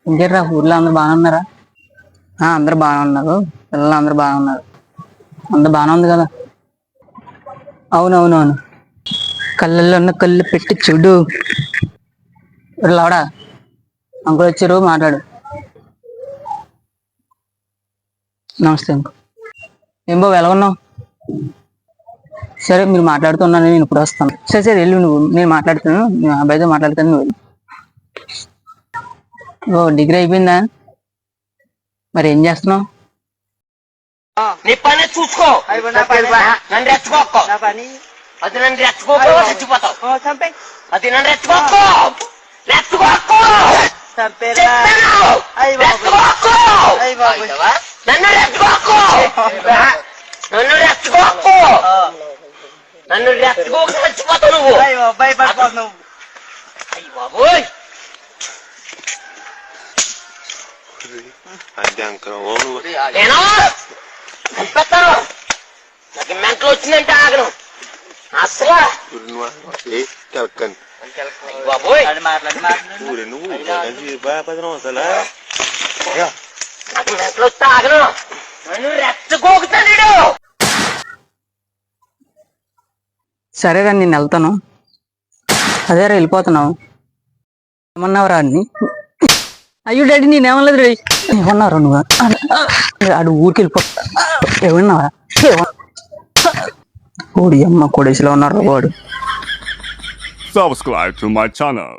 ఇంకేట్రా ఊర్లో అందరు బాగానే ఉన్నారా? అందరు బాగానే ఉన్నారు. పిల్లలు అందరు బాగానే ఉన్నారు. అందరు బాగానే ఉంది కదా? అవునవునవును. కళ్ళల్లో ఉన్న కళ్ళు పెట్టి చూడు. లావడా అంకుల్ వచ్చారు, మాట్లాడు. నమస్తే అంకుల్. ఏం బాబు ఎలా ఉన్నావు? సరే మీరు మాట్లాడుతున్నాను, నేను ఇప్పుడు వస్తాను. సరే సరే వెళ్ళు, నువ్వు నేను మాట్లాడుతాను, నేను అబ్బాయితో మాట్లాడుతాను, నువ్వు వెళ్ళు. ఓ డిగ్రీ అయిపోయిందా? మరి ఏం చేస్తున్నావు? నీ పని చూసుకో. నన్ను రెచ్చుకోకు. అది నన్ను రెచ్చుకోకు, చచ్చిపోతావు. అది నన్ను రెచ్చుకోకు. రెచ్చుకోకు. రెచ్చుకోకు. నన్ను రెచ్చుకోకు. నన్ను రెచ్చుకోకు. నన్ను రెచ్చుకోకు, చచ్చిపోతావు నువ్వు. భయపడిపోతున్నావు. అయ్యి బాబోయ్. నేను చంపేస్తాను. నాకు మెంటలు వచ్చిందంటే ఆగను అసలు. బాబోయ్ నాకు మెంటలు వస్తే ఆగను. నన్ను రెచ్చగోగుతాడు. సరేరా నేను వెళ్తాను. అదేరా వెళ్ళిపోతున్నావు. ఏమన్నావురా అన్ని? అయ్యో డాడీ నేనేమలేదు రే. ఏమన్నారా నువ్వు? ఆడు ఊరికి వెళ్ళిపో. ఏమన్నావా? ఓడి అమ్మ కొడేసిలో ఉన్నారు వాడు. Subscribe to my channel.